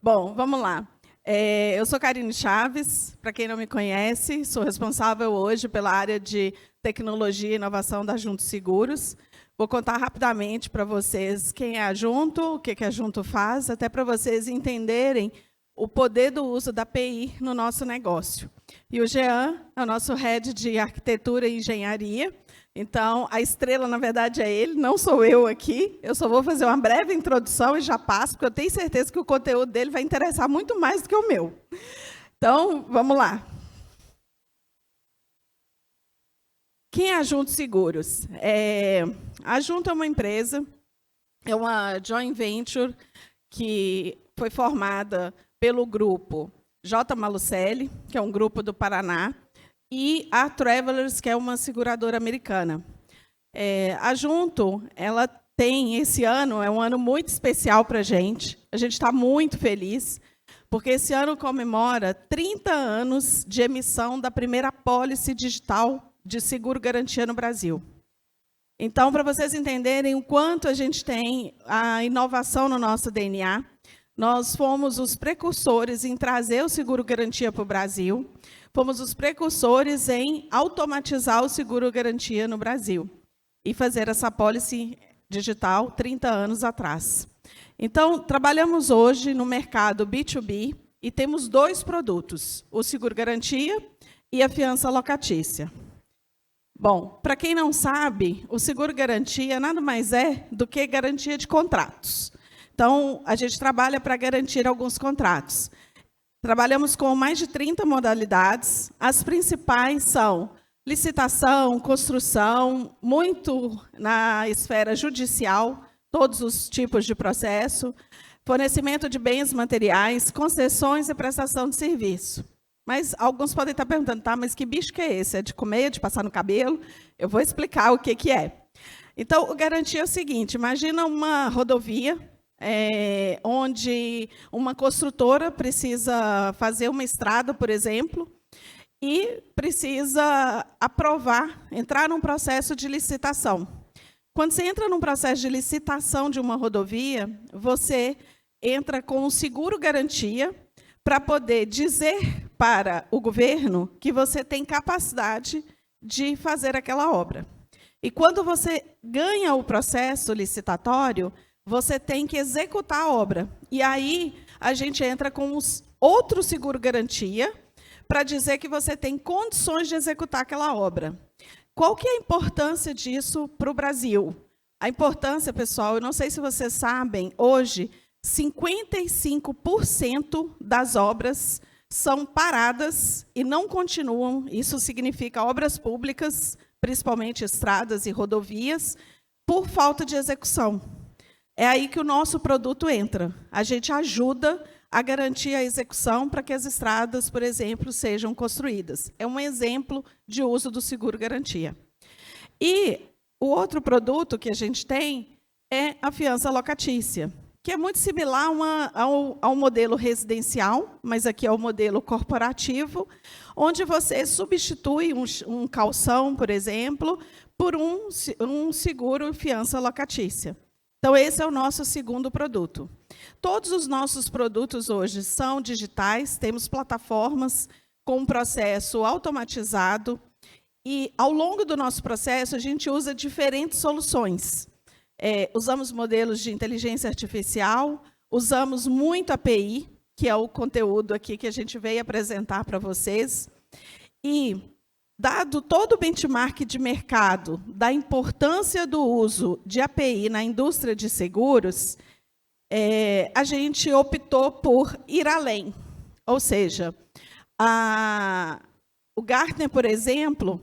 Bom, vamos lá. Eu sou Karine Chaves, para quem não me conhece, sou responsável hoje pela área de tecnologia e inovação da Junto Seguros. Vou contar rapidamente para vocês quem é a Junto, o que a Junto faz, até para vocês entenderem o poder do uso da API no nosso negócio. E o Jean é o nosso head de arquitetura e engenharia. Então, a estrela, na verdade, é ele, não sou eu aqui. Eu só vou fazer uma breve introdução e já passo, porque eu tenho certeza que o conteúdo dele vai interessar muito mais do que o meu. Então, vamos lá. Quem é a Junto Seguros? A Junto é uma empresa, é uma joint venture que foi formada pelo grupo J. Malucelli, que é um grupo do Paraná, e a Travelers, que é uma seguradora americana. A Junto, ela tem, esse ano, é um ano muito especial para a gente está muito feliz, porque esse ano comemora 30 anos de emissão da primeira apólice digital de seguro-garantia no Brasil. Então, para vocês entenderem o quanto a gente tem a inovação no nosso DNA, nós fomos os precursores em trazer o seguro-garantia para o Brasil, fomos os precursores em automatizar o seguro-garantia no Brasil e fazer essa apólice digital 30 anos atrás. Então, trabalhamos hoje no mercado B2B e temos 2 produtos, o seguro-garantia e a fiança locatícia. Bom, para quem não sabe, o seguro-garantia nada mais é do que garantia de contratos. Então, a gente trabalha para garantir alguns contratos. Trabalhamos com mais de 30 modalidades. As principais são licitação, construção, muito na esfera judicial, todos os tipos de processo, fornecimento de bens materiais, concessões e prestação de serviço. Mas alguns podem estar perguntando, tá, mas que bicho que é esse? É de comer, de passar no cabelo? Eu vou explicar o que é. Então, o garantia é o seguinte, imagina uma rodovia, onde uma construtora precisa fazer uma estrada, por exemplo, e precisa aprovar, entrar num processo de licitação. Quando você entra num processo de licitação de uma rodovia, você entra com um seguro-garantia para poder dizer para o governo que você tem capacidade de fazer aquela obra. E quando você ganha o processo licitatório, você tem que executar a obra. E aí, a gente entra com outro seguro-garantia para dizer que você tem condições de executar aquela obra. Qual que é a importância disso para o Brasil? A importância, pessoal, eu não sei se vocês sabem, hoje, 55% das obras são paradas e não continuam. Isso significa obras públicas, principalmente estradas e rodovias, por falta de execução. É aí que o nosso produto entra. A gente ajuda a garantir a execução para que as estradas, por exemplo, sejam construídas. É um exemplo de uso do seguro-garantia. E o outro produto que a gente tem é a fiança locatícia, que é muito similar ao modelo residencial, mas aqui é o modelo corporativo, onde você substitui um calção, por exemplo, por um seguro fiança locatícia. Então, esse é o nosso segundo produto. Todos os nossos produtos hoje são digitais, temos plataformas com um processo automatizado, e, ao longo do nosso processo, a gente usa diferentes soluções. Usamos modelos de inteligência artificial, usamos muito API, que é o conteúdo aqui que a gente veio apresentar para vocês. E, dado todo o benchmark de mercado da importância do uso de API na indústria de seguros, a gente optou por ir além. Ou seja, o Gartner, por exemplo,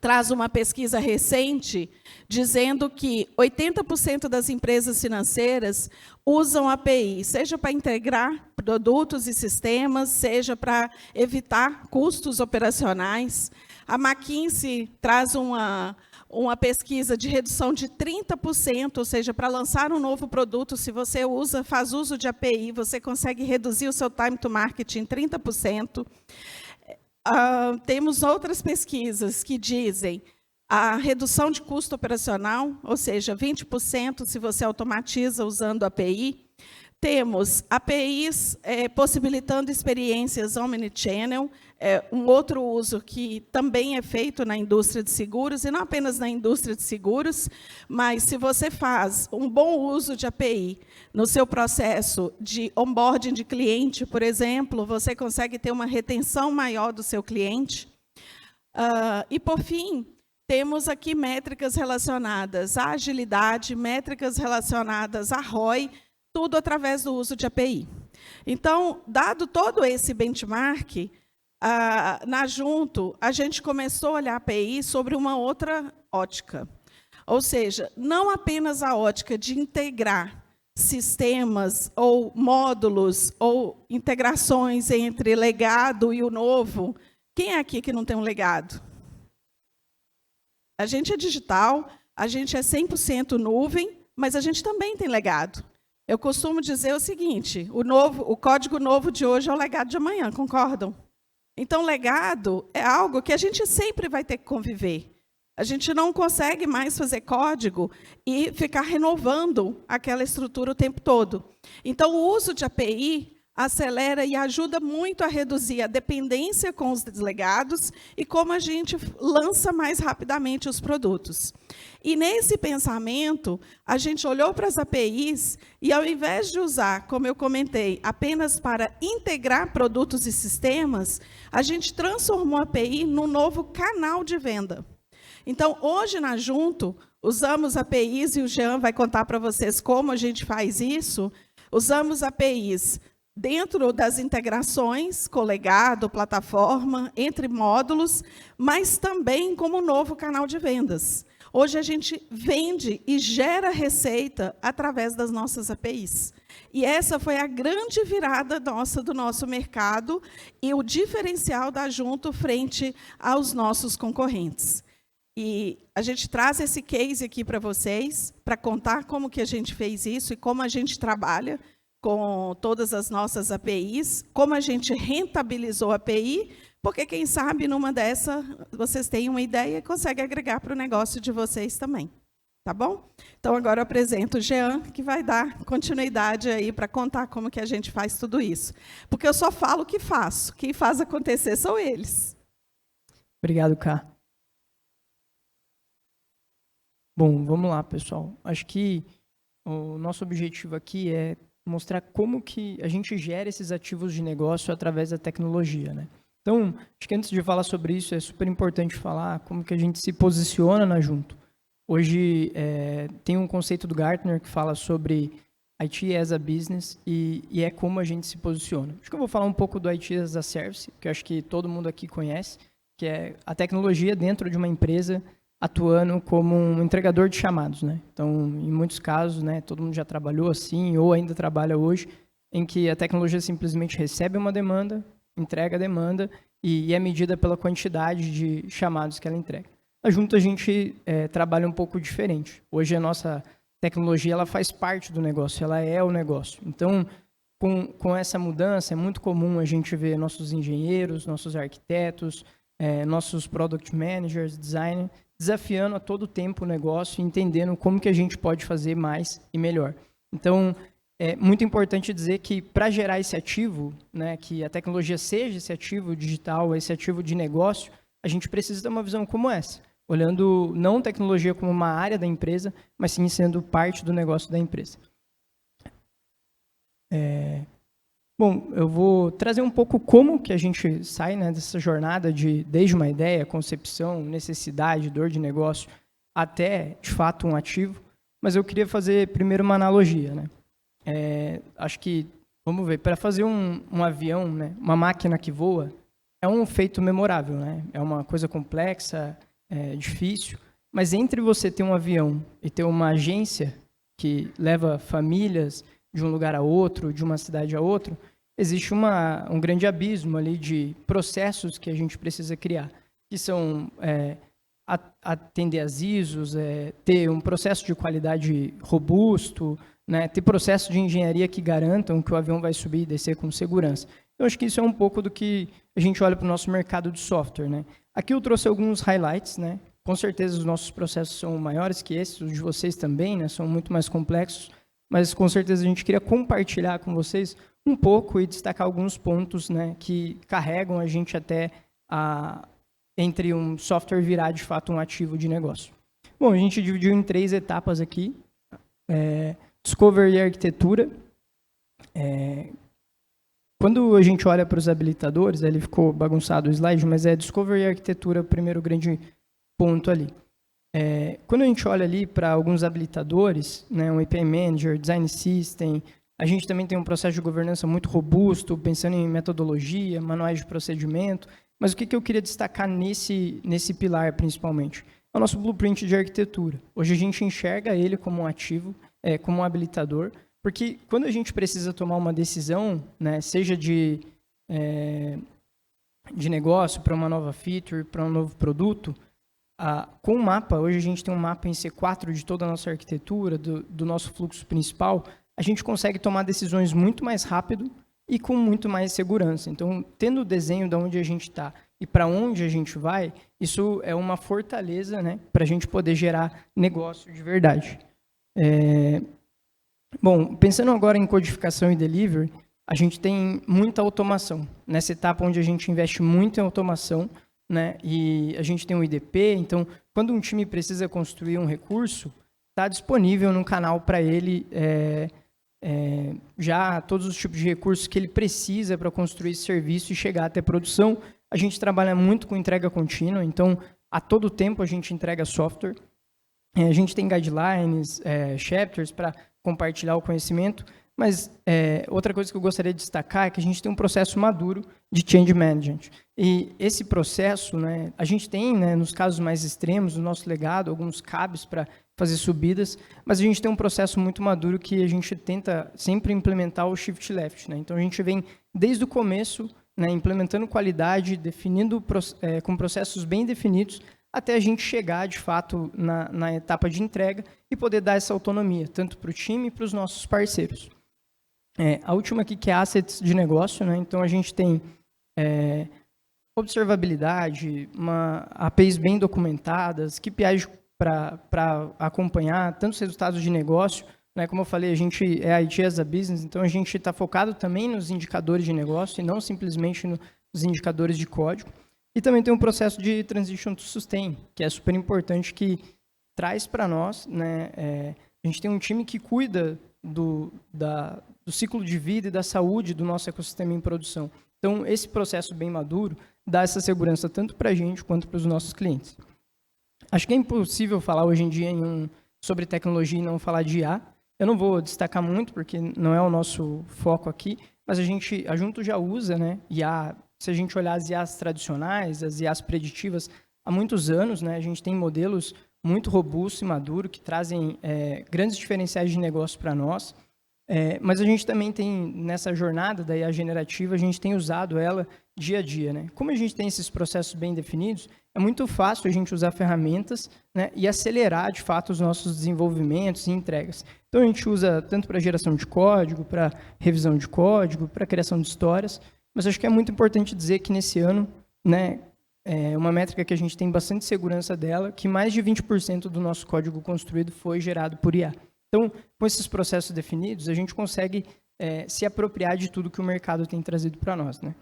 traz uma pesquisa recente dizendo que 80% das empresas financeiras usam API, seja para integrar produtos e sistemas, seja para evitar custos operacionais. A McKinsey traz uma pesquisa de redução de 30%, ou seja, para lançar um novo produto, se você faz uso de API, você consegue reduzir o seu time to market em 30%. Temos outras pesquisas que dizem a redução de custo operacional, ou seja, 20% se você automatiza usando API, Temos APIs possibilitando experiências omnichannel, um outro uso que também é feito na indústria de seguros, e não apenas na indústria de seguros, mas se você faz um bom uso de API no seu processo de onboarding de cliente, por exemplo, você consegue ter uma retenção maior do seu cliente. E, por fim, temos aqui métricas relacionadas à agilidade, métricas relacionadas à ROI, tudo através do uso de API. Então, dado todo esse benchmark, na Junto, a gente começou a olhar a API sobre uma outra ótica. Ou seja, não apenas a ótica de integrar sistemas ou módulos ou integrações entre legado e o novo. Quem é aqui que não tem um legado? A gente é digital, a gente é 100% nuvem, mas a gente também tem legado. Eu costumo dizer o seguinte, o código novo de hoje é o legado de amanhã, concordam? Então, legado é algo que a gente sempre vai ter que conviver. A gente não consegue mais fazer código e ficar renovando aquela estrutura o tempo todo. Então, o uso de API acelera e ajuda muito a reduzir a dependência com os legados e como a gente lança mais rapidamente os produtos. E nesse pensamento, a gente olhou para as APIs e, ao invés de usar, como eu comentei, apenas para integrar produtos e sistemas, a gente transformou a API num novo canal de venda. Então, hoje na Junto, usamos APIs, e o Jean vai contar para vocês como a gente faz isso, usamos APIs dentro das integrações, com legado, plataforma, entre módulos, mas também como um novo canal de vendas. Hoje a gente vende e gera receita através das nossas APIs. E essa foi a grande virada do nosso mercado e o diferencial da Junto frente aos nossos concorrentes. E a gente traz esse case aqui para vocês, para contar como que a gente fez isso e como a gente trabalha com todas as nossas APIs, como a gente rentabilizou a API, porque, quem sabe, numa dessa, vocês têm uma ideia e conseguem agregar para o negócio de vocês também. Tá bom? Então, agora eu apresento o Jean, que vai dar continuidade aí para contar como que a gente faz tudo isso. Porque eu só falo o que faço. Quem faz acontecer são eles. Obrigado, Ká. Bom, vamos lá, pessoal. Acho que o nosso objetivo aqui é mostrar como que a gente gera esses ativos de negócio através da tecnologia, né? Então, acho que antes de falar sobre isso, é super importante falar como que a gente se posiciona na Junto. Hoje, tem um conceito do Gartner que fala sobre IT as a business e é como a gente se posiciona. Acho que eu vou falar um pouco do IT as a service, que eu acho que todo mundo aqui conhece, que é a tecnologia dentro de uma empresa atuando como um entregador de chamados, né? Então, em muitos casos, né, todo mundo já trabalhou assim ou ainda trabalha hoje, em que a tecnologia simplesmente recebe uma demanda, entrega a demanda e é medida pela quantidade de chamados que ela entrega. Junto a gente trabalha um pouco diferente. Hoje a nossa tecnologia ela faz parte do negócio, ela é o negócio. Então, com essa mudança, é muito comum a gente ver nossos engenheiros, nossos arquitetos, nossos product managers, designers, desafiando a todo tempo o negócio e entendendo como que a gente pode fazer mais e melhor. Então, é muito importante dizer que para gerar esse ativo, né, que a tecnologia seja esse ativo digital, esse ativo de negócio, a gente precisa ter uma visão como essa, olhando não tecnologia como uma área da empresa, mas sim sendo parte do negócio da empresa. Bom, eu vou trazer um pouco como que a gente sai, né, dessa jornada desde uma ideia, concepção, necessidade, dor de negócio, até, de fato, um ativo. Mas eu queria fazer primeiro uma analogia, né? Acho que, vamos ver, para fazer um avião, né, uma máquina que voa, é um feito memorável, né? É uma coisa complexa, difícil, mas entre você ter um avião e ter uma agência que leva famílias de um lugar a outro, de uma cidade a outra, existe um grande abismo ali de processos que a gente precisa criar, que são atender às ISOs, ter um processo de qualidade robusto, né, ter processos de engenharia que garantam que o avião vai subir e descer com segurança. Eu acho que isso é um pouco do que a gente olha para o nosso mercado de software, né? Aqui eu trouxe alguns highlights, né? Com certeza os nossos processos são maiores que esses, os de vocês também, né? São muito mais complexos, mas com certeza a gente queria compartilhar com vocês um pouco e destacar alguns pontos, né, que carregam a gente até entre um software virar de fato um ativo de negócio. Bom, a gente dividiu em 3 etapas aqui: Discovery e arquitetura. Quando a gente olha para os habilitadores, ele ficou bagunçado o slide, mas Discovery e arquitetura o primeiro grande ponto ali. Quando a gente olha ali para alguns habilitadores, né, um API Manager, Design System, a gente também tem um processo de governança muito robusto, pensando em metodologia, manuais de procedimento, mas o que eu queria destacar nesse pilar, principalmente? É o nosso blueprint de arquitetura. Hoje a gente enxerga ele como um ativo, como um habilitador, porque quando a gente precisa tomar uma decisão, né, seja de negócio para uma nova feature, para um novo produto, com o mapa, hoje a gente tem um mapa em C4 de toda a nossa arquitetura, do nosso fluxo principal, a gente consegue tomar decisões muito mais rápido e com muito mais segurança. Então, tendo o desenho de onde a gente está e para onde a gente vai, isso é uma fortaleza, né, para a gente poder gerar negócio de verdade. Bom, pensando agora em codificação e delivery, a gente tem muita automação. Nessa etapa onde a gente investe muito em automação, né, e a gente tem um IDP, então, quando um time precisa construir um recurso, está disponível no canal para ele já todos os tipos de recursos que ele precisa para construir esse serviço e chegar até produção. A gente trabalha muito com entrega contínua, então, a todo tempo a gente entrega software. A gente tem guidelines, chapters para compartilhar o conhecimento, mas outra coisa que eu gostaria de destacar é que a gente tem um processo maduro de change management. E esse processo, né, a gente tem, né, nos casos mais extremos, no nosso legado, alguns cabs para fazer subidas, mas a gente tem um processo muito maduro que a gente tenta sempre implementar o shift left. Né? Então, a gente vem desde o começo, né, implementando qualidade, definindo com processos bem definidos, até a gente chegar, de fato, na etapa de entrega e poder dar essa autonomia, tanto para o time e para os nossos parceiros. A última aqui, que é assets de negócio, né? Então, a gente tem observabilidade, APIs bem documentadas, KPIs para acompanhar tanto os resultados de negócio, né? Como eu falei, a gente é IT as a Business, então a gente está focado também nos indicadores de negócio e não simplesmente nos indicadores de código. E também tem um processo de transition to sustain, que é super importante, que traz para nós, né, a gente tem um time que cuida do ciclo de vida e da saúde do nosso ecossistema em produção. Então, esse processo bem maduro dá essa segurança tanto para a gente quanto para os nossos clientes. Acho que é impossível falar hoje em dia sobre tecnologia e não falar de IA. Eu não vou destacar muito, porque não é o nosso foco aqui, mas a Junto já usa, né, IA. Se a gente olhar as IAs tradicionais, as IAs preditivas, há muitos anos, né, a gente tem modelos muito robustos e maduros que trazem grandes diferenciais de negócio para nós. Mas a gente também tem, nessa jornada da IA generativa, a gente tem usado ela dia a dia. Né? Como a gente tem esses processos bem definidos, é muito fácil a gente usar ferramentas, né, e acelerar, de fato, os nossos desenvolvimentos e entregas. Então, a gente usa tanto para geração de código, para revisão de código, para criação de histórias, mas acho que é muito importante dizer que nesse ano, né, uma métrica que a gente tem bastante segurança dela, que mais de 20% do nosso código construído foi gerado por IA. Então, com esses processos definidos, a gente consegue se apropriar de tudo que o mercado tem trazido para nós. Né?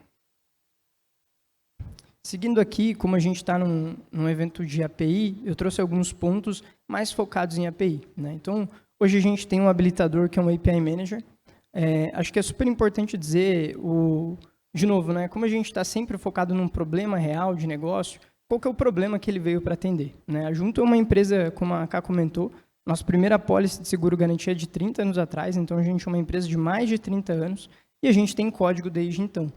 Seguindo aqui, como a gente está num evento de API, eu trouxe alguns pontos mais focados em API. Né? Então, hoje a gente tem um habilitador que é um API Manager. Acho que é super importante dizer, de novo, né, como a gente está sempre focado num problema real de negócio, qual que é o problema que ele veio para atender? Né? A Junto é uma empresa, como a Ká comentou, nossa primeira apólice de seguro-garantia é de 30 anos atrás, então a gente é uma empresa de mais de 30 anos e a gente tem código desde então.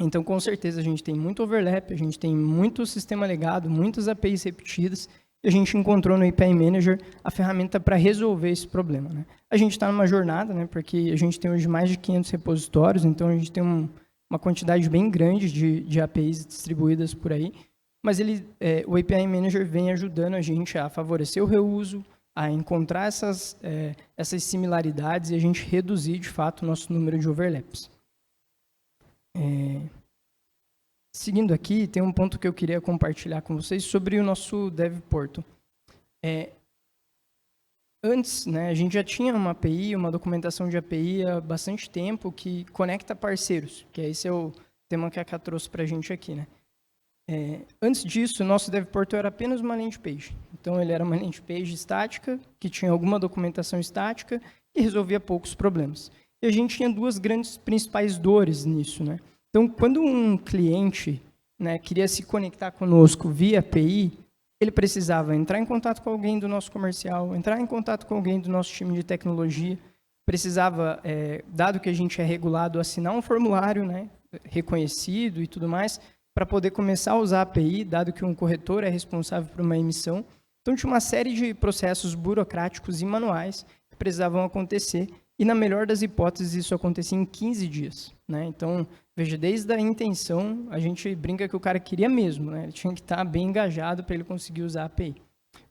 Então, com certeza, a gente tem muito overlap, a gente tem muito sistema legado, muitas APIs repetidas, e a gente encontrou no API Manager a ferramenta para resolver esse problema. Né? A gente está numa jornada, né, porque a gente tem hoje mais de 500 repositórios, então a gente tem uma quantidade bem grande de APIs distribuídas por aí, mas o API Manager vem ajudando a gente a favorecer o reuso, a encontrar essas similaridades e a gente reduzir, de fato, o nosso número de overlaps. Seguindo aqui, tem um ponto que eu queria compartilhar com vocês sobre o nosso Dev Portal. antes, né, a gente já tinha uma API, uma documentação de API há bastante tempo que conecta parceiros, que esse é o tema que a Ká trouxe para a gente aqui, né? Antes disso, o nosso Dev Portal era apenas uma landing page. Então, ele era uma landing page estática, que tinha alguma documentação estática e resolvia poucos problemas. E a gente tinha duas grandes principais dores nisso, né? Então, quando um cliente, né, queria se conectar conosco via API, ele precisava entrar em contato com alguém do nosso comercial, entrar em contato com alguém do nosso time de tecnologia, precisava, dado que a gente é regulado, assinar um formulário, né, reconhecido e tudo mais, para poder começar a usar a API, dado que um corretor é responsável por uma emissão. Então, tinha uma série de processos burocráticos e manuais que precisavam acontecer, e, na melhor das hipóteses, isso acontecia em 15 dias. Né? Então, veja, desde a intenção, a gente brinca que o cara queria mesmo, né? Ele tinha que estar bem engajado para ele conseguir usar a API.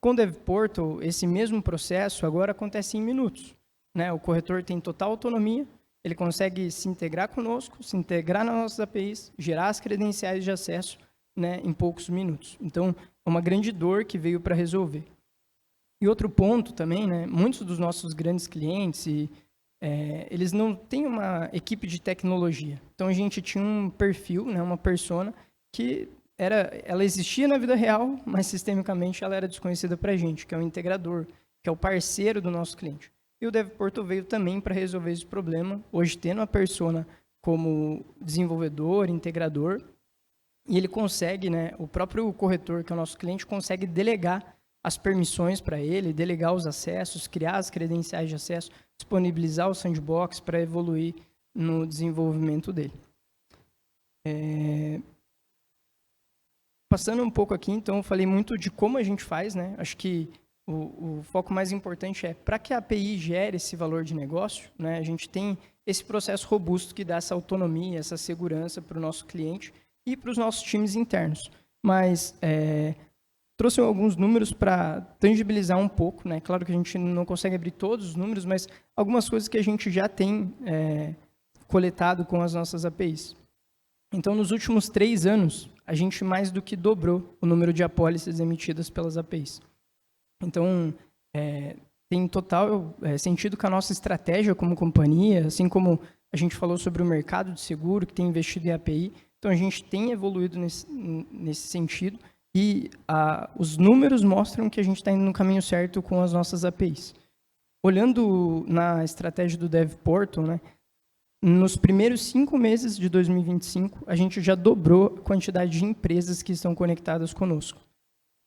Com o Dev Portal, esse mesmo processo agora acontece em minutos. Né? O corretor tem total autonomia, ele consegue se integrar conosco, se integrar nas nossas APIs, gerar as credenciais de acesso, né, em poucos minutos. Então, é uma grande dor que veio para resolver. E outro ponto também, né, muitos dos nossos grandes clientes, eles não têm uma equipe de tecnologia. Então, a gente tinha um perfil, né, uma persona, que ela existia na vida real, mas sistemicamente ela era desconhecida para a gente, que é o integrador, que é o parceiro do nosso cliente. E o Dev Portal veio também para resolver esse problema, hoje tendo a persona como desenvolvedor, integrador, e ele consegue, né, o próprio corretor, que é o nosso cliente, consegue delegar as permissões para ele, delegar os acessos, criar as credenciais de acesso, disponibilizar o sandbox para evoluir no desenvolvimento dele. Passando um pouco aqui, então, eu falei muito de como a gente faz, né? Acho que o foco mais importante é, para que a API gere esse valor de negócio, né, a gente tem esse processo robusto que dá essa autonomia, essa segurança para o nosso cliente e para os nossos times internos. Mas trouxe alguns números para tangibilizar um pouco, né? Claro que a gente não consegue abrir todos os números, mas algumas coisas que a gente já tem coletado com as nossas APIs. Então, nos últimos 3 anos, a gente mais do que dobrou o número de apólices emitidas pelas APIs. Então, tem total sentido com a nossa estratégia como companhia, assim como a gente falou sobre o mercado de seguro, que tem investido em API. Então, a gente tem evoluído nesse sentido e os números mostram que a gente está indo no caminho certo com as nossas APIs. Olhando na estratégia do Dev Portal, né, nos primeiros 5 meses de 2025, a gente já dobrou a quantidade de empresas que estão conectadas conosco.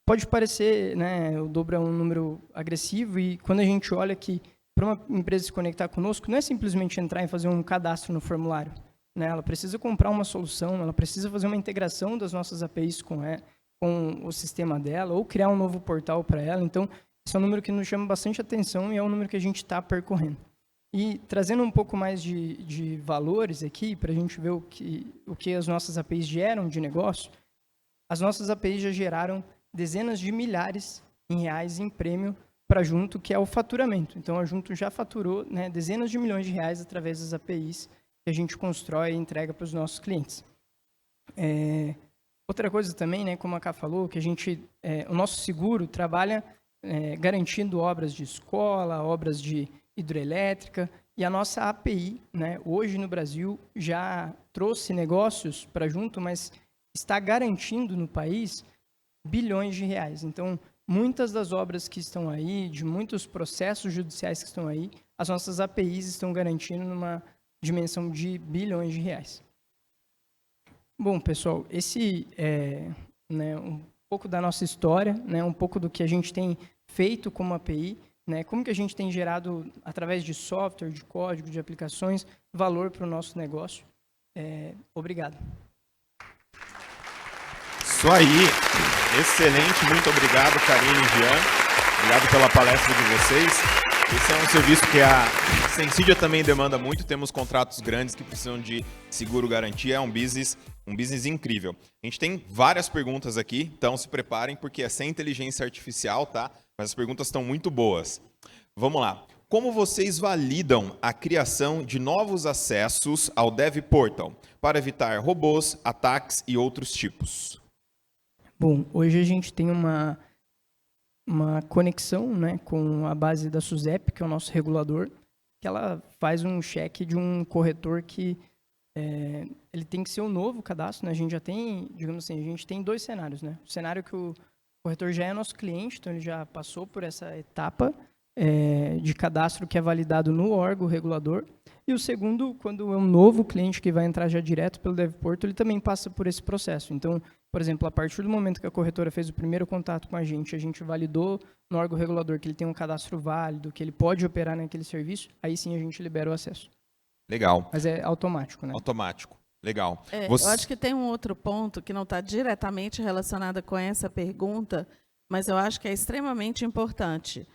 Pode parecer, né, o dobro é um número agressivo, e quando a gente olha que para uma empresa se conectar conosco, não é simplesmente entrar e fazer um cadastro no formulário. Né? Ela precisa comprar uma solução, ela precisa fazer uma integração das nossas APIs com o sistema dela, ou criar um novo portal para ela. Então, esse é um número que nos chama bastante atenção e é um número que a gente está percorrendo. E trazendo um pouco mais de valores aqui, para a gente ver o que as nossas APIs geram de negócio, as nossas APIs já geraram dezenas de milhares em reais em prêmio para a Junto, que é o faturamento. Então, a Junto já faturou, né, dezenas de milhões de reais através das APIs que a gente constrói e entrega para os nossos clientes. Outra coisa também, né, como a Ká falou, que o nosso seguro trabalha garantindo obras de escola, obras de hidrelétrica, e a nossa API, né, hoje no Brasil, já trouxe negócios para Junto, mas está garantindo no país bilhões de reais. Então, muitas das obras que estão aí, de muitos processos judiciais que estão aí, as nossas APIs estão garantindo numa dimensão de bilhões de reais. Bom, pessoal, esse é, né, um pouco da nossa história, né, um pouco do que a gente tem feito como API, né, como que a gente tem gerado, através de software, de código, de aplicações, valor para o nosso negócio. Obrigado. Isso aí. Excelente, muito obrigado, Karine e Jean. Obrigado pela palestra de vocês. Esse é um serviço que a Sensidia também demanda muito. Temos contratos grandes que precisam de seguro garantia. É um business incrível. A gente tem várias perguntas aqui, então se preparem, porque é sem inteligência artificial, tá? Mas as perguntas estão muito boas. Vamos lá. Como vocês validam a criação de novos acessos ao Dev Portal para evitar robôs, ataques e outros tipos? Bom, hoje a gente tem uma uma conexão, né, com a base da SUSEP, que é o nosso regulador, que ela faz um cheque de um corretor que ele tem que ser um novo cadastro, né? A gente já tem, digamos assim, a gente tem 2 cenários, né? O cenário que o corretor já é nosso cliente, então ele já passou por essa etapa de cadastro que é validado no órgão regulador. E o segundo, quando é um novo cliente que vai entrar já direto pelo DevPortal, ele também passa por esse processo. Então, por exemplo, a partir do momento que a corretora fez o primeiro contato com a gente validou no órgão regulador que ele tem um cadastro válido, que ele pode operar naquele serviço, aí sim a gente libera o acesso. Legal. Mas é automático, né? Automático. Legal. Eu acho que tem um outro ponto que não está diretamente relacionado com essa pergunta, mas eu acho que é extremamente importante.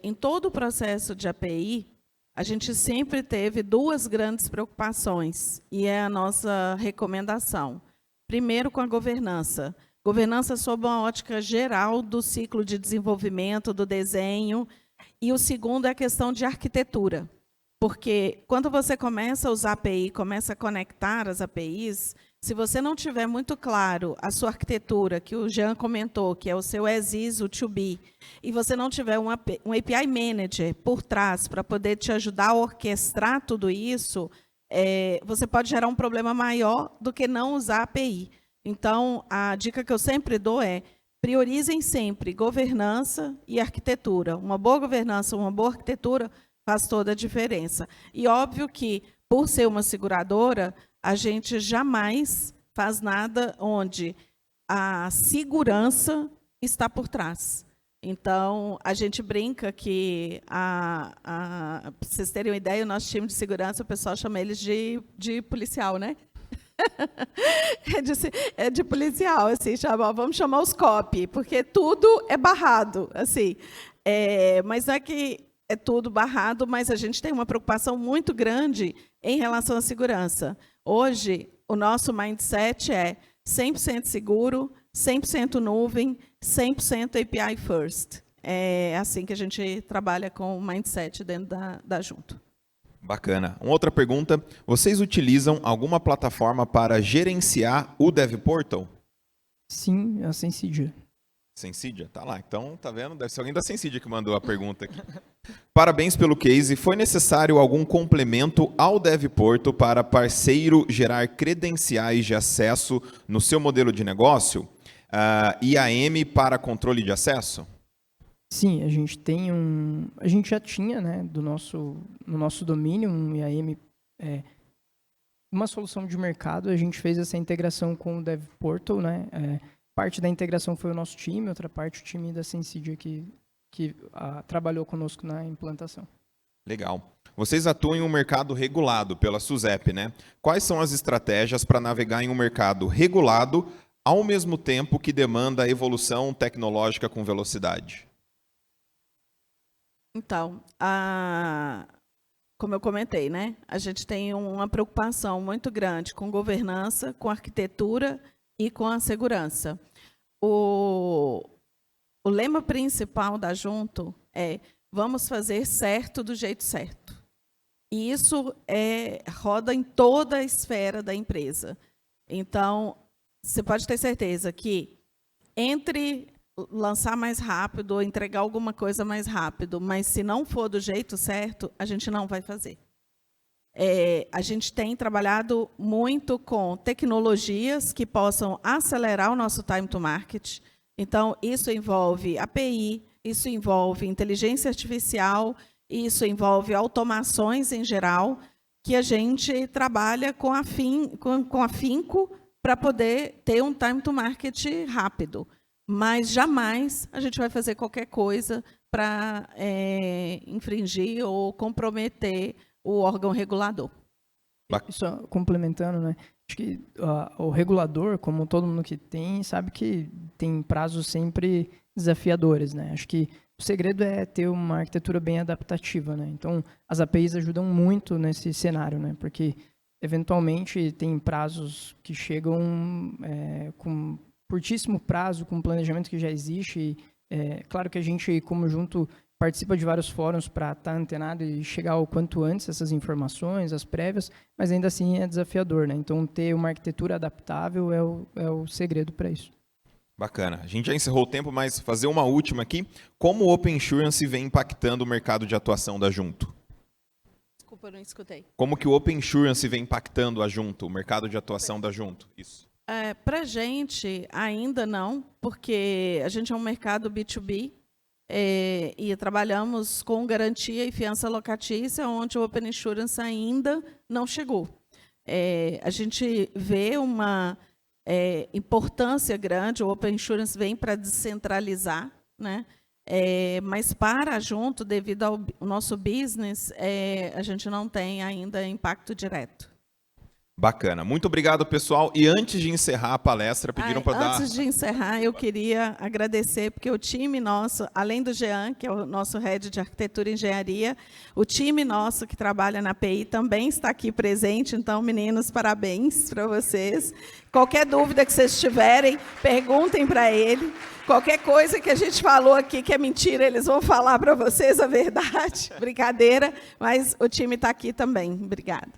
Em todo o processo de API, a gente sempre teve 2 grandes preocupações, e é a nossa recomendação. Primeiro, com a governança. Governança sob uma ótica geral do ciclo de desenvolvimento, do desenho. E o segundo é a questão de arquitetura. Porque quando você começa a usar API, começa a conectar as APIs, se você não tiver muito claro a sua arquitetura, que o Jean comentou, que é o seu as-is, o to-be, e você não tiver um API Manager por trás para poder te ajudar a orquestrar tudo isso, você pode gerar um problema maior do que não usar API. Então, a dica que eu sempre dou é: priorizem sempre governança e arquitetura. Uma boa governança, uma boa arquitetura faz toda a diferença. E óbvio que, por ser uma seguradora, a gente jamais faz nada onde a segurança está por trás. Então, a gente brinca que, para vocês terem uma ideia, o nosso time de segurança, o pessoal chama eles de policial, né? É de policial, assim, vamos chamar os copy, porque tudo é barrado, assim. Mas não é que é tudo barrado, mas a gente tem uma preocupação muito grande em relação à segurança. Hoje, o nosso mindset é 100% seguro, 100% nuvem, 100% API first. É assim que a gente trabalha com o mindset dentro da Junto. Bacana. Uma outra pergunta. Vocês utilizam alguma plataforma para gerenciar o DevPortal? Sim, a Sensidia. Sensidia? Tá lá. Então, tá vendo? Deve ser alguém da Sensidia que mandou a pergunta aqui. Parabéns pelo case. Foi necessário algum complemento ao DevPortal para parceiro gerar credenciais de acesso no seu modelo de negócio? IAM para controle de acesso? Sim, a gente tem a gente já tinha, né, no nosso domínio, um IAM, uma solução de mercado. A gente fez essa integração com o DevPortal, né? Parte da integração foi o nosso time, outra parte o time da Sensidia que trabalhou conosco na implantação. Legal. Vocês atuam em um mercado regulado pela SUSEP, né? Quais são as estratégias para navegar em um mercado regulado ao mesmo tempo que demanda evolução tecnológica com velocidade? Então, como eu comentei, né? A gente tem uma preocupação muito grande com governança, com arquitetura e com a segurança. O lema principal da Junto é: vamos fazer certo do jeito certo. E isso roda em toda a esfera da empresa. Então, você pode ter certeza que entre lançar mais rápido ou entregar alguma coisa mais rápido, mas se não for do jeito certo, a gente não vai fazer. A gente tem trabalhado muito com tecnologias que possam acelerar o nosso time to market. Então, isso envolve API, isso envolve inteligência artificial, isso envolve automações em geral, que a gente trabalha com afinco para poder ter um time to market rápido. Mas jamais a gente vai fazer qualquer coisa para infringir ou comprometer o órgão regulador. Só complementando, né? Acho que o regulador, como todo mundo que tem, sabe que tem prazos sempre desafiadores, né? Acho que o segredo é ter uma arquitetura bem adaptativa, né? Então, as APIs ajudam muito nesse cenário, né? Porque, eventualmente, tem prazos que chegam com curtíssimo prazo, com planejamento que já existe. Claro que a gente, como Junto, participa de vários fóruns para estar antenado e chegar o quanto antes essas informações, as prévias, mas ainda assim é desafiador, né? Então, ter uma arquitetura adaptável é o segredo para isso. Bacana. A gente já encerrou o tempo, mas fazer uma última aqui. Como o Open Insurance vem impactando o mercado de atuação da Junto? Desculpa, eu não escutei. Como que o Open Insurance vem impactando a Junto, o mercado de atuação da Junto? Isso. Para a gente, ainda não, porque a gente é um mercado B2B e trabalhamos com garantia e fiança locatícia, onde o Open Insurance ainda não chegou. A gente vê uma importância grande, o Open Insurance vem para descentralizar, né? Mas para a Junto, devido ao nosso business, a gente não tem ainda impacto direto. Bacana. Muito obrigado, pessoal. E antes de encerrar a palestra, pediram para dar... Antes de encerrar, eu queria agradecer, porque o time nosso, além do Jean, que é o nosso head de arquitetura e engenharia, o time nosso que trabalha na API também está aqui presente. Então, meninos, parabéns para vocês. Qualquer dúvida que vocês tiverem, perguntem para ele. Qualquer coisa que a gente falou aqui que é mentira, eles vão falar para vocês a verdade. Brincadeira, mas o time está aqui também. Obrigada.